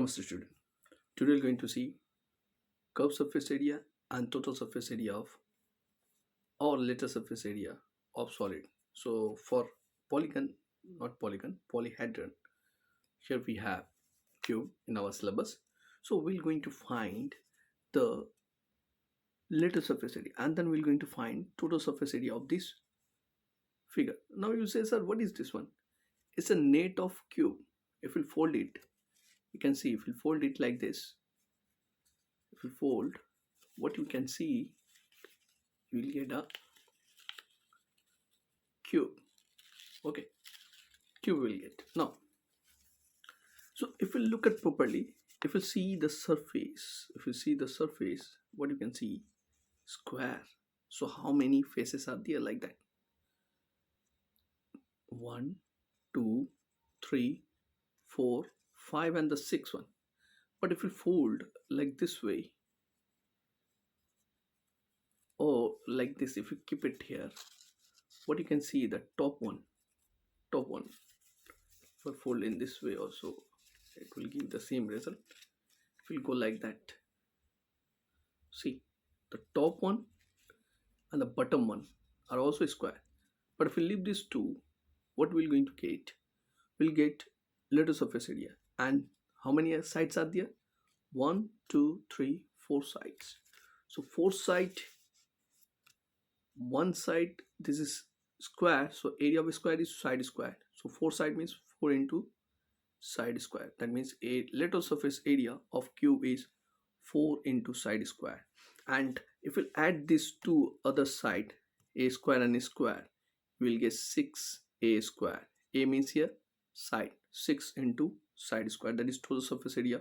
Namaste student. Today we are going to see curved surface area and total surface area of or lateral surface area of solid. So for polyhedron, here we have cube in our syllabus. So we're going to find the lateral surface area and then we're going to find total surface area of this figure. Now you say, sir, what is this one? It's a net of cube. If we fold it, you can see if we fold it like this, if we fold, what you can see, you will get a cube. Okay, cube will get. Now, so if we look at properly, if you see the surface, what you can see, square. So how many faces are there like that? 1, 2, 3, 4, 5 and the 6th one. But if we fold like this way or like this, if you keep it here, what you can see, the top one, if we fold in this way also, it will give the same result. If we go like that, see the top one and the bottom one are also square. But if we leave these two, what we're going to get? We'll get lateral surface area. And how many sides are there? 1, 2, 3, 4 sides. So 4 side, one side, this is square, so area of a square is side square. So 4 side means 4 into side square. That means a lateral surface area of cube is 4 into side square. And if we add these two other side, a square and a square, we will get 6a square. A means here side, 6 into side square, that is total surface area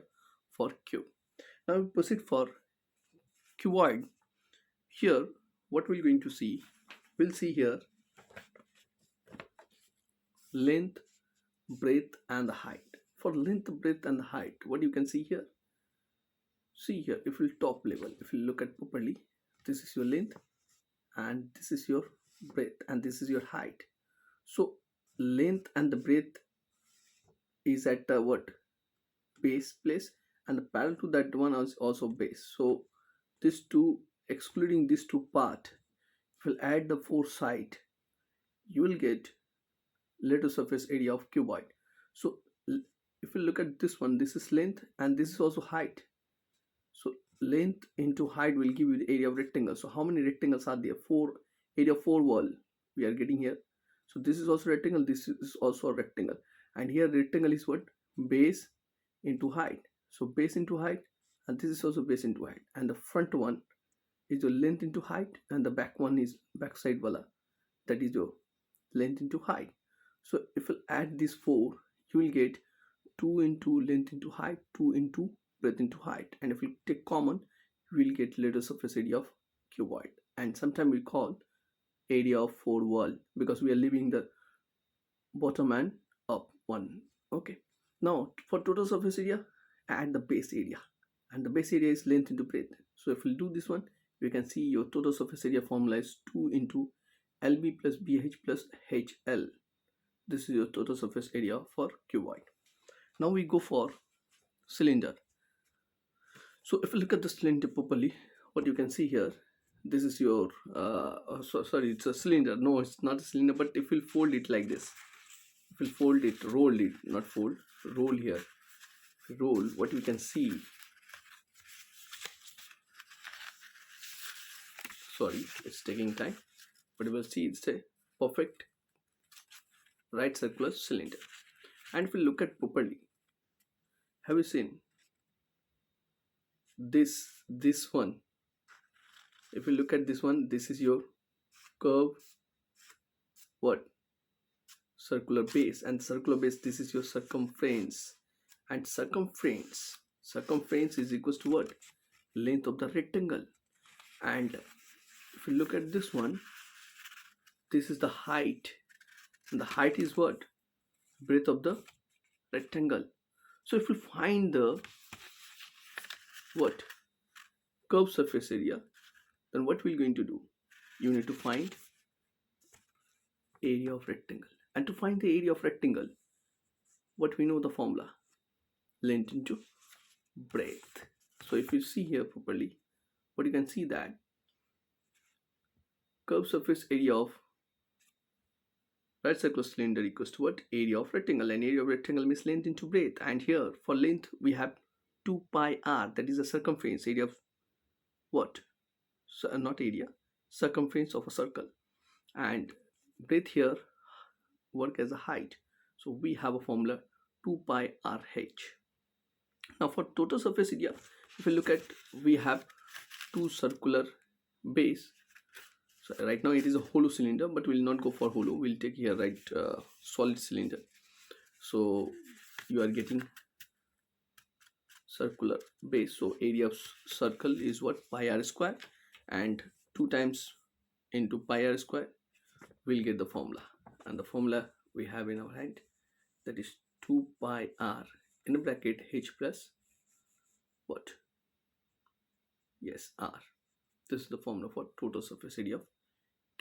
for cube. Now we proceed for cuboid. Here what we're going to see, we'll see here length, breadth and the height. For length, breadth and height, what you can see here, if you top level, if you look at properly, this is your length and this is your breadth and this is your height. So length and the breadth is at the what, base place, and the parallel to that one is also base. So this two, excluding these two part, if you add the 4 side, you will get lateral surface area of cuboid. So if you look at this one, this is length and this is also height. So length into height will give you the area of rectangle. So how many rectangles are there? 4, area 4 wall we are getting here. So this is also rectangle, this is also a rectangle, and here rectangle is what, base into height. So base into height, and this is also base into height, and the front one is your length into height, and the back one is backside wala, that is your length into height. So if you add these 4, you will get 2 into length into height, 2 into breadth into height, and if you take common, you will get lateral surface area of cuboid. And sometimes we call area of 4 wall because we are leaving the bottom and up one. Okay, now for total surface area, add the base area, and the base area is length into breadth. So if we do this one, you can see your total surface area formula is 2 into lb+bh+hl. This is your total surface area for cuboid. Now we go for cylinder. So if you look at the cylinder properly, what you can see here, this is your sorry, it's a cylinder. No, it's not a cylinder, but if you fold it like this, if you fold it, roll it, not fold, roll here, roll, what you can see, sorry, it's taking time, but you will see it's a perfect right circular cylinder. And if you look at properly, have you seen this one? If you look at this one, this is your curve, what, circular base, and circular base, this is your circumference, and circumference is equals to what, length of the rectangle. And if you look at this one, this is the height, and the height is what, breadth of the rectangle. So if you find the what, curved surface area, then what we're going to do, you need to find area of rectangle. And to find the area of rectangle, what we know the formula, length into breadth. So if you see here properly, what you can see that curved surface area of right circular cylinder equals to what? Area of rectangle, and area of rectangle means length into breadth. And here for length we have 2 pi r, that is the circumference area of what? So, not area, circumference of a circle, and breadth here work as a height. So we have a formula 2 pi rh. Now for total surface area, if you look at, we have two circular base. So right now it is a hollow cylinder, but we will not go for hollow, we'll take here solid cylinder. So you are getting circular base, so area of circle is what? Pi r square, and 2 times into pi r square we'll get the formula, and the formula we have in our hand, that is 2 pi r in a bracket h plus what? Yes, r. This is the formula for total surface area of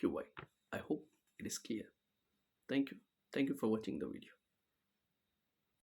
cuboid. I hope it is clear. Thank you for watching the video.